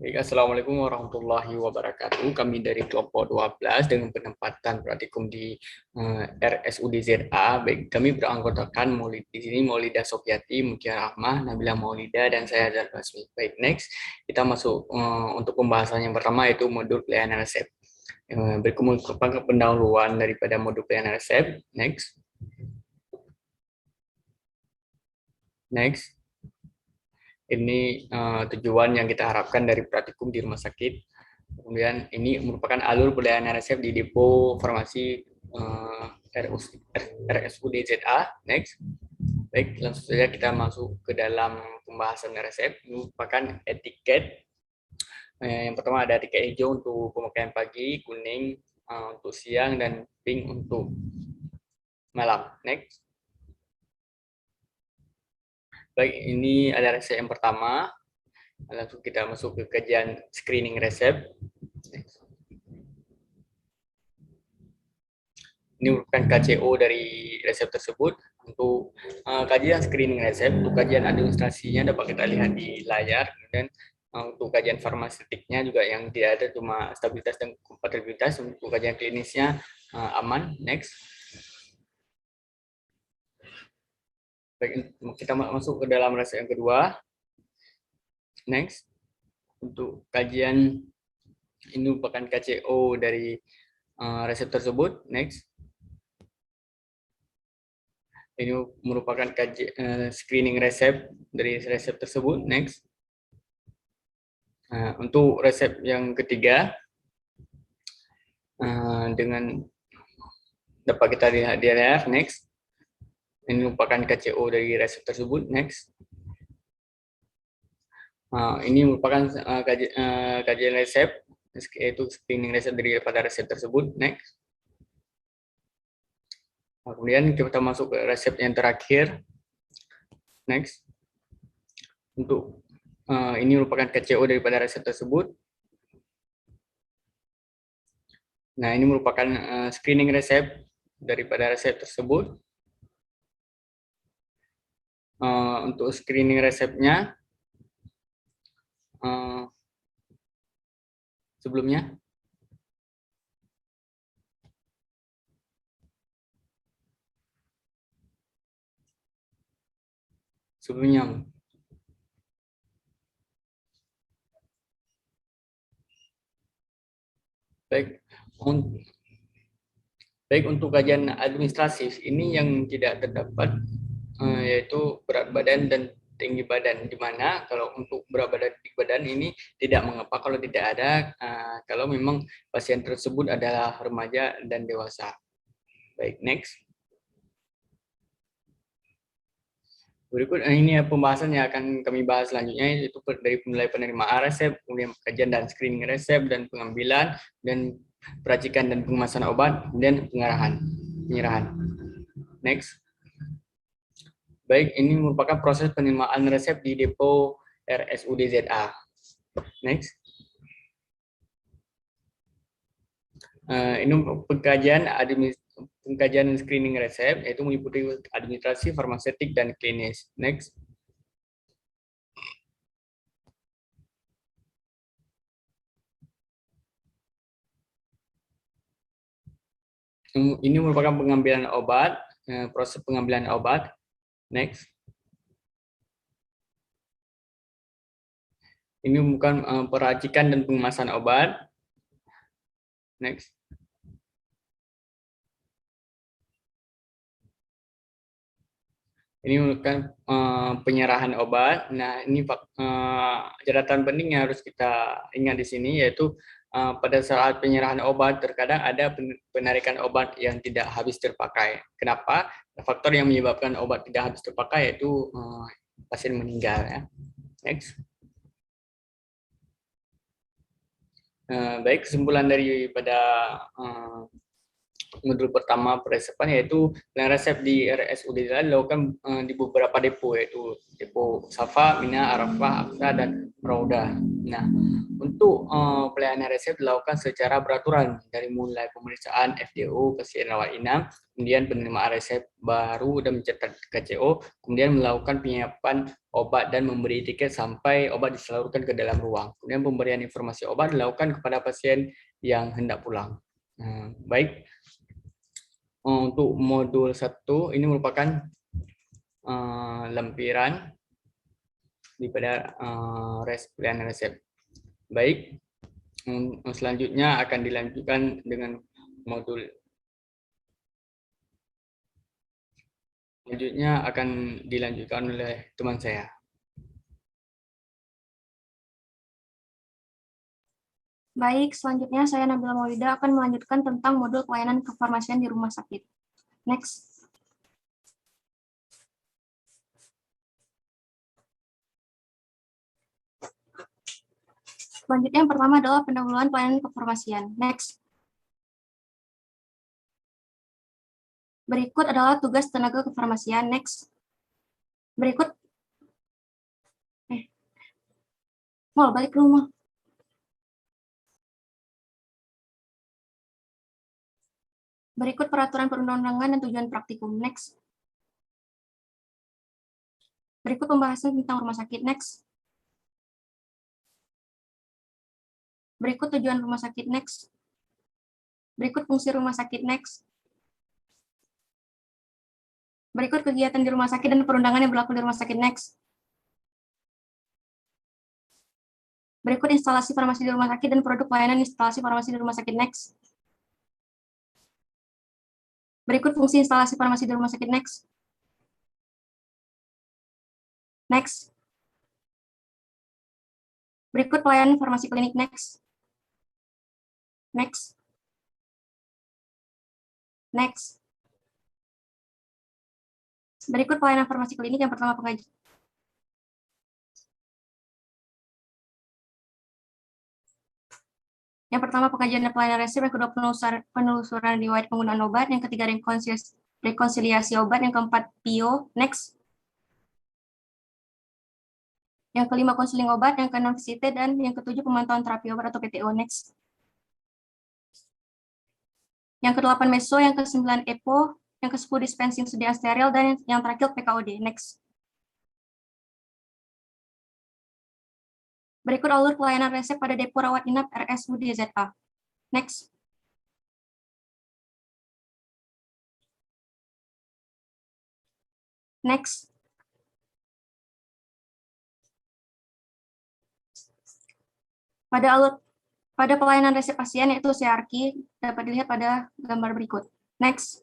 Baik, Assalamualaikum warahmatullahi wabarakatuh. Kami dari kelompok 12 dengan penempatan praktikum di RSUD ZA. Baik, kami beranggotakan Maulid di sini Maulida Sofiati, Mutia Rahmah, Nabila Maulida, dan saya Azhar Basmi. Baik, next kita masuk untuk pembahasan yang pertama yaitu modul pelayanan resep. Berikut merupakan pendahuluan daripada modul pelayanan resep. Next. Next. Ini tujuan yang kita harapkan dari praktikum di rumah sakit. Kemudian ini merupakan alur pelayanan resep di depo farmasi RSUD ZA. Next. Baik, langsung saja kita masuk ke dalam pembahasan resep. Ini merupakan etiket. Yang pertama ada etiket hijau untuk pemakaian pagi, kuning untuk siang, dan pink untuk malam. Next. Baik, ini ada resep yang pertama. Langsung kita masuk ke kajian screening resep. Ini merupakan KCO dari resep tersebut. Untuk kajian screening resep, untuk kajian administrasinya dapat kita lihat di layar. Kemudian untuk kajian farmaseutiknya juga yang tidak ada cuma stabilitas dan kompatibilitas. Untuk kajian klinisnya aman. Next. Baik, kita masuk ke dalam resep yang kedua. Next. Untuk kajian ini merupakan KCO dari resep tersebut. Next. Ini merupakan screening resep dari resep tersebut. Next. Untuk resep yang ketiga, dengan dapat kita lihat di layar. Next. Ini merupakan KCO dari resep tersebut. Next. Ini merupakan kajian resep, yaitu screening resep daripada resep tersebut. Next. Kemudian kita masuk ke resep yang terakhir. Next. Untuk ini merupakan KCO daripada resep tersebut. Nah, ini merupakan screening resep daripada resep tersebut. Untuk screening resepnya, sebelumnya baik untuk kajian administratif ini yang tidak terdapat yaitu berat badan dan tinggi badan, di mana kalau untuk berat badan tinggi badan ini tidak mengapa kalau tidak ada kalau memang pasien tersebut adalah remaja dan dewasa. Baik, next. Berikut ini pembahasan yang akan kami bahas selanjutnya, yaitu dari mulai penerimaan resep, kemudian kajian dan screening resep, dan pengambilan, dan peracikan dan pengemasan obat, dan penyerahan. Next. Baik, ini merupakan proses penerimaan resep di depo RSUD ZA. Next. Ini pengkajian screening resep, yaitu meliputi administrasi, farmaseutik, dan klinis. Next. Ini merupakan pengambilan obat, proses pengambilan obat. Next. Ini bukan peracikan dan pengemasan obat. Next. Ini merupakan penyerahan obat. Nah, ini catatan penting yang harus kita ingat di sini, yaitu pada saat penyerahan obat terkadang ada penarikan obat yang tidak habis terpakai. Kenapa? Faktor yang menyebabkan obat tidak habis terpakai yaitu pasien meninggal. Ya. Next. Baik, kesimpulan daripada modul pertama peresepan, yaitu pelayanan resep di RSUD dilakukan di beberapa depo, yaitu depo Safa, Mina, Arafah, Aqsa, dan Raudah. Nah, untuk pelayanan resep dilakukan secara beraturan dari mulai pemeriksaan FDO, kesehatan rawat inap, kemudian penerimaan resep baru dan mencatat KCO, kemudian melakukan penyiapan obat dan memberi tiket sampai obat disalurkan ke dalam ruang. Kemudian pemberian informasi obat dilakukan kepada pasien yang hendak pulang. Baik, untuk modul 1 ini merupakan lampiran daripada pelayanan resep. Baik, selanjutnya akan dilanjutkan dengan modul selanjutnya akan dilanjutkan oleh teman saya. Baik, selanjutnya saya Nabila Maulida akan melanjutkan tentang modul pelayanan kefarmasian di rumah sakit. Next. Selanjutnya yang pertama adalah pendahuluan pelayanan kefarmasian. Next. Berikut adalah tugas tenaga kefarmasian. Next. Berikut. Mau balik ke rumah. Berikut peraturan perundang-undangan dan tujuan praktikum. Next. Berikut pembahasan tentang rumah sakit. Next. Berikut tujuan rumah sakit. Next. Berikut fungsi rumah sakit. Next. Berikut kegiatan di rumah sakit dan perundangan yang berlaku di rumah sakit. Next. Berikut instalasi farmasi di rumah sakit dan produk pelayanan instalasi farmasi di rumah sakit. Next. Berikut fungsi instalasi farmasi di rumah sakit. Next. Next. Berikut pelayanan farmasi klinik. Next. Next. Next. Berikut pelayanan farmasi klinik yang pertama pengajian. Yang pertama pengajian dan pelayanan resep, yang kedua penelusuran riwayat penggunaan obat, yang ketiga rekonsiliasi obat, yang keempat PIO. Next. Yang kelima konseling obat, yang keenam VCT, dan yang ketujuh pemantauan terapi obat atau PTO. Next. Yang kedelapan meso, yang kesembilan EPO, yang ke-10 dispensing sediaan steril, dan yang terakhir PKOD. Next. Berikut alur pelayanan resep pada depo rawat inap RSUD ZA. Next. Next. Pada pelayanan resep pasien yaitu CRQ dapat dilihat pada gambar berikut. Next.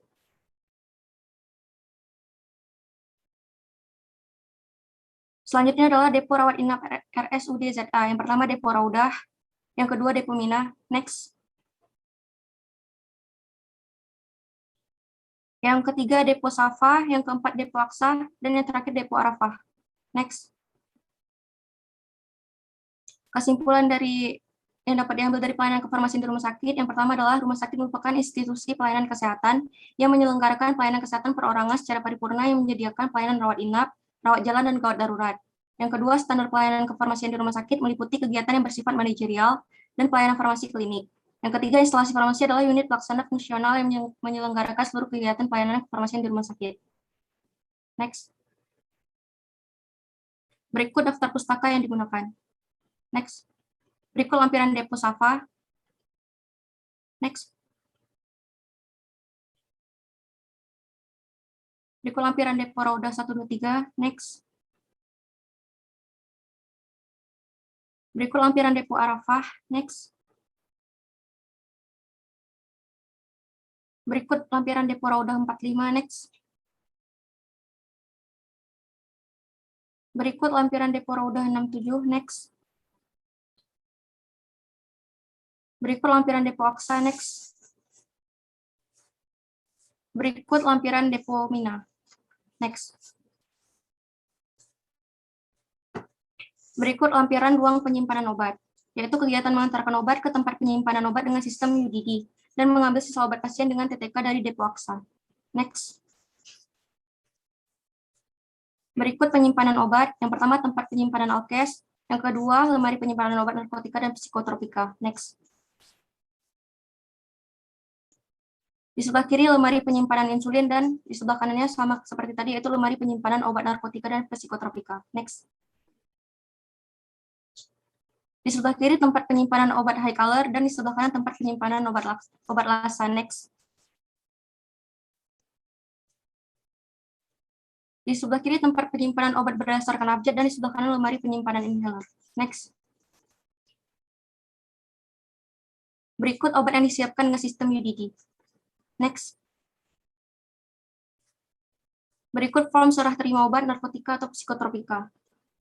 Selanjutnya adalah depo rawat inap RSUD ZA. Yang pertama depo Raudah, yang kedua depo Mina. Next. Yang ketiga depo Safa, yang keempat depo Aqsa, dan yang terakhir depo Arafah. Next. Kesimpulan dari yang dapat diambil dari pelayanan kefarmasian di rumah sakit, yang pertama adalah rumah sakit merupakan institusi pelayanan kesehatan yang menyelenggarakan pelayanan kesehatan perorangan secara paripurna yang menyediakan pelayanan rawat inap, rawat jalan, dan gawat darurat. Yang kedua, standar pelayanan kefarmasian di rumah sakit meliputi kegiatan yang bersifat manajerial dan pelayanan farmasi klinik. Yang ketiga, instalasi farmasi adalah unit pelaksana fungsional yang menyelenggarakan seluruh kegiatan pelayanan kefarmasian di rumah sakit. Next. Berikut daftar pustaka yang digunakan. Next. Berikut lampiran depo Safa. Next. Berikut lampiran depo Raudah 123. Next. Berikut lampiran depo Arafah. Next. Berikut lampiran depo Raudah 45. Next. Berikut lampiran depo Raudah 67. Next. Berikut lampiran depo Aqsa. Next. Berikut lampiran depo Mina. Next. Berikut lampiran ruang penyimpanan obat, yaitu kegiatan mengantarkan obat ke tempat penyimpanan obat dengan sistem UDD. dan mengambil sisa obat pasien dengan TTK dari Depo Aksa. Next. Berikut penyimpanan obat. Yang pertama, tempat penyimpanan alkes. Yang kedua, lemari penyimpanan obat narkotika dan psikotropika. Next. Di sebelah kiri lemari penyimpanan insulin dan di sebelah kanannya sama seperti tadi, yaitu lemari penyimpanan obat narkotika dan psikotropika. Next. Di sebelah kiri tempat penyimpanan obat high color dan di sebelah kanan tempat penyimpanan obat lasa. Next. Di sebelah kiri tempat penyimpanan obat berdasarkan abjad dan di sebelah kanan lemari penyimpanan inhaler. Next. Berikut obat yang disiapkan dengan sistem UDD. Next. Berikut form serah terima obat, narkotika, atau psikotropika.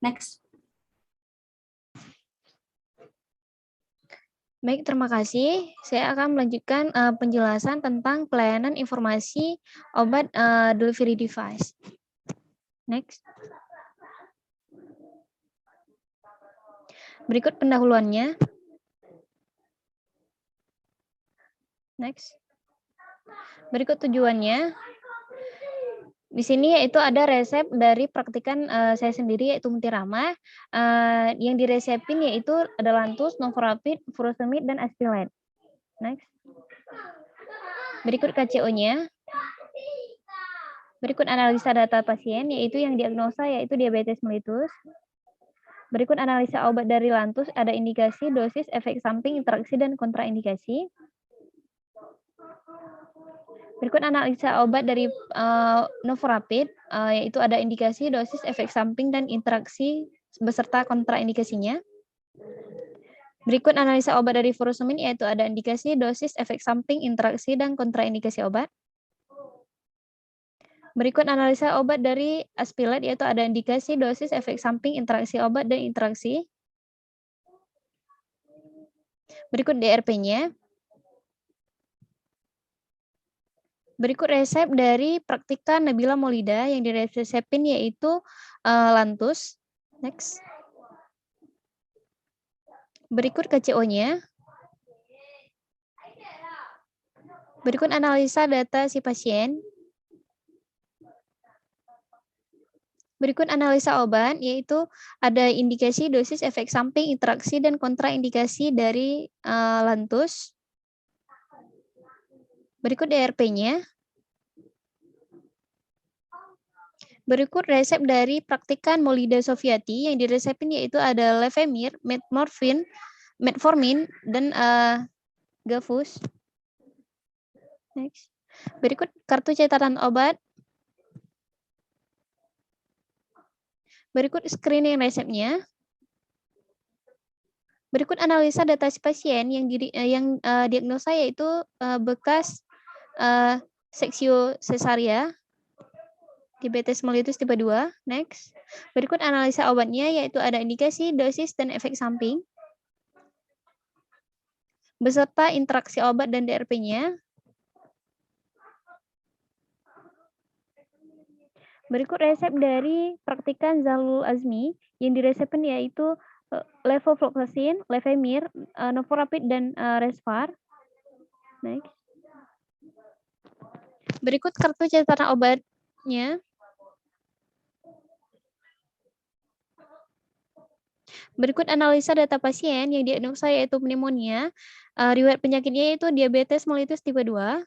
Next. Baik, terima kasih. Saya akan melanjutkan penjelasan tentang pelayanan informasi obat delivery device. Next. Berikut pendahuluannya. Next. Berikut tujuannya. Di sini yaitu ada resep dari praktikan saya sendiri yaitu Mutirama. Yang diresepin yaitu ada Lantus, Novorapid, Furosemid, dan Aspilet. Next. Berikut KCO-nya. Berikut analisa data pasien yaitu yang diagnosa yaitu diabetes mellitus. Berikut analisa obat dari Lantus, ada indikasi, dosis, efek samping, interaksi, dan kontraindikasi. Berikut analisa obat dari Novorapid, yaitu ada indikasi, dosis, efek samping, dan interaksi beserta kontraindikasinya. Berikut analisa obat dari Furosemid, yaitu ada indikasi, dosis, efek samping, interaksi, dan kontraindikasi obat. Berikut analisa obat dari Aspilet, yaitu ada indikasi, dosis, efek samping, interaksi obat, dan interaksi. Berikut DRP-nya. Berikut resep dari Praktika Nabila Maulida yang diresepin yaitu Lantus. Next. Berikut KCO-nya. Berikut analisa data si pasien. Berikut analisa obat, yaitu ada indikasi, dosis, efek samping, interaksi, dan kontraindikasi dari Lantus. Berikut DRP-nya. Berikut resep dari Praktikan Maulida Sofiati yang diresepin yaitu ada Levemir, Metformin, dan Gavus. Next. Berikut kartu catatan obat. Berikut screening resepnya. Berikut analisa data si pasien yang diagnosa yaitu bekas seksio cesaria, diabetes mellitus tipe 2. Next. Berikut analisa obatnya yaitu ada indikasi, dosis, dan efek samping, beserta interaksi obat dan DRP-nya. Berikut resep dari Praktikan Zalul Azmi yang diresepin yaitu Levofloxacin, Levemir, Novorapid, dan Respar. Next. Berikut kartu catatan obatnya. Berikut analisa data pasien yang diagnosa yaitu pneumonia, riwayat penyakitnya yaitu diabetes mellitus tipe 2.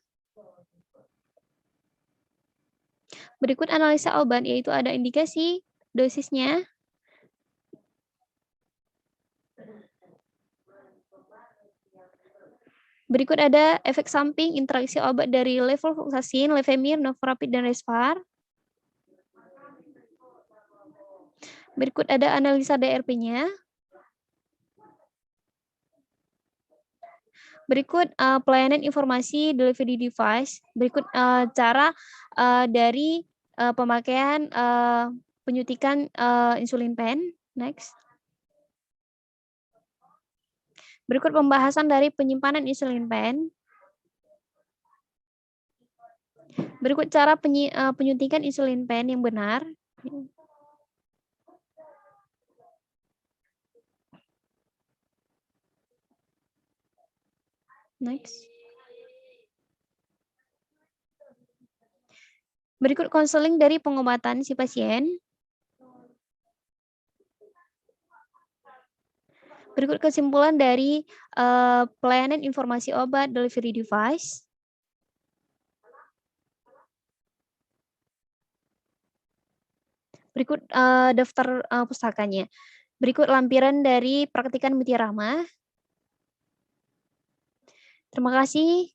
Berikut analisa obat yaitu ada indikasi, dosisnya. Berikut ada efek samping interaksi obat dari Levofloxacin, Levemir, Novorapid, dan Respar. Berikut ada analisa DRP-nya. Berikut pelayanan informasi delivery device. Berikut cara dari pemakaian penyuntikan insulin pen. Next. Berikut pembahasan dari penyimpanan insulin pen. Berikut cara penyuntikan insulin pen yang benar. Next. Berikut konseling dari pengobatan si pasien. Berikut kesimpulan dari pelayanan informasi obat delivery device. Berikut daftar pustakanya. Berikut lampiran dari praktikan Mutiara Rahma. Terima kasih.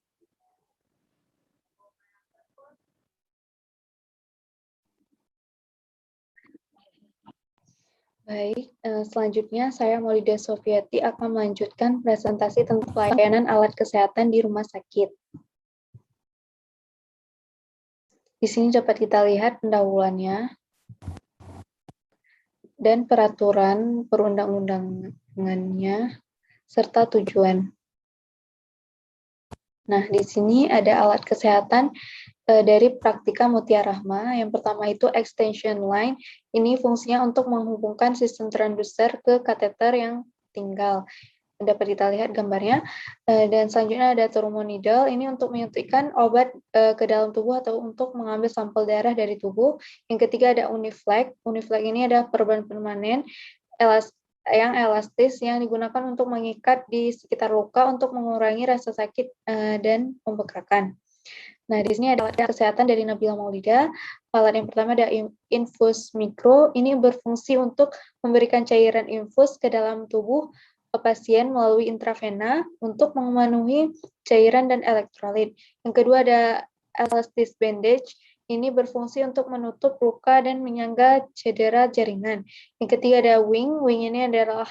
Baik, selanjutnya saya Maulida Sofiati akan melanjutkan presentasi tentang pelayanan alat kesehatan di rumah sakit. Di sini dapat kita lihat pendahuluannya dan peraturan perundang-undangannya serta tujuan. Nah, di sini ada alat kesehatan dari Praktika Mutiara Rahma. Yang pertama itu extension line. Ini fungsinya untuk menghubungkan sistem transducer ke kateter yang tinggal. Dapat kita lihat gambarnya. Dan selanjutnya ada thermoneedle. Ini untuk menyuntikkan obat ke dalam tubuh atau untuk mengambil sampel darah dari tubuh. Yang ketiga ada uniflag. Uniflag ini ada perban permanen yang elastis yang digunakan untuk mengikat di sekitar luka untuk mengurangi rasa sakit dan pembekakan. Nah, di sini ada alat kesehatan dari Nabila Maulida. Alat yang pertama ada infus mikro. Ini berfungsi untuk memberikan cairan infus ke dalam tubuh pasien melalui intravena untuk memenuhi cairan dan elektrolit. Yang kedua ada elastis bandage. Ini berfungsi untuk menutup luka dan menyangga cedera jaringan. Yang ketiga ada wing. Wing ini adalah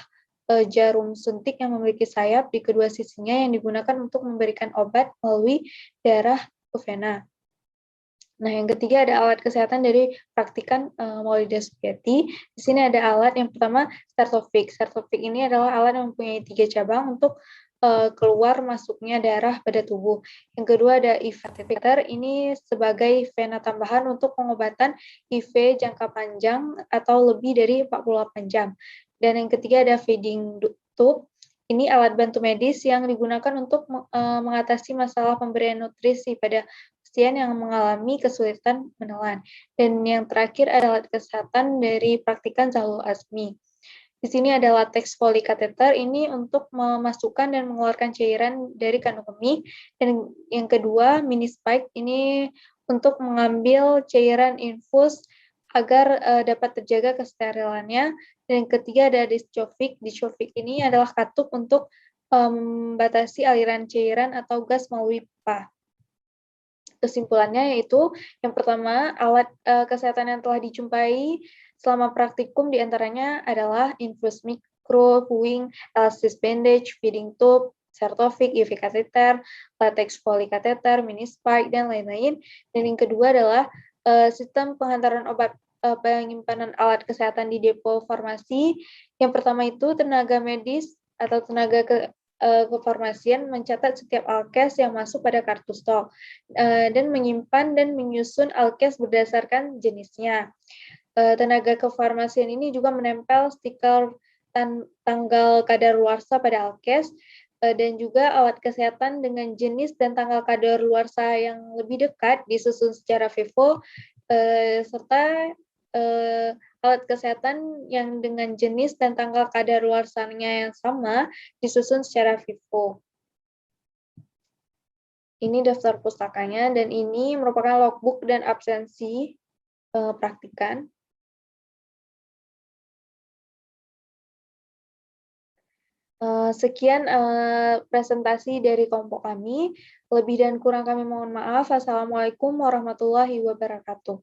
jarum suntik yang memiliki sayap di kedua sisinya yang digunakan untuk memberikan obat melalui darah ke vena. Nah, yang ketiga ada alat kesehatan dari Praktikan Maulida Sofiati. Di sini ada alat yang pertama Sertofix. Sertofix ini adalah alat yang mempunyai 3 cabang untuk keluar masuknya darah pada tubuh. Yang kedua ada IV catheter, ini sebagai vena tambahan untuk pengobatan IV jangka panjang atau lebih dari 48 jam. Dan yang ketiga ada feeding tube, ini alat bantu medis yang digunakan untuk mengatasi masalah pemberian nutrisi pada pasien yang mengalami kesulitan menelan. Dan yang terakhir ada alat kesehatan dari Praktikan Zahlul Azmi. Di sini ada latex polikateter, ini untuk memasukkan dan mengeluarkan cairan dari kandung kemih. Dan yang kedua, mini spike, ini untuk mengambil cairan infus agar dapat terjaga kesterilannya. Dan yang ketiga ada Dischofik. Dischofik ini adalah katup untuk membatasi aliran cairan atau gas melalui pipa. Kesimpulannya yaitu yang pertama, alat kesehatan yang telah dijumpai selama praktikum diantaranya adalah infus mikro, wing, elastis bandage, feeding tube, Sertofix, IV catheter, latex polikateter, mini spike, dan lain-lain. Dan yang kedua adalah sistem pengantaran obat penyimpanan alat kesehatan di depo farmasi. Yang pertama itu tenaga medis atau tenaga kefarmasian mencatat setiap alkes yang masuk pada kartu stok dan menyimpan dan menyusun alkes berdasarkan jenisnya. Tenaga kefarmasian ini juga menempel stiker tanggal kadaluarsa pada alkes dan juga alat kesehatan dengan jenis dan tanggal kadaluarsa yang lebih dekat disusun secara FIFO serta alat kesehatan yang dengan jenis dan tanggal kadaluarsanya yang sama disusun secara FIFO. Ini daftar pustakanya dan ini merupakan logbook dan absensi praktikan. Sekian presentasi dari kelompok kami. Lebih dan kurang kami mohon maaf. Assalamualaikum warahmatullahi wabarakatuh.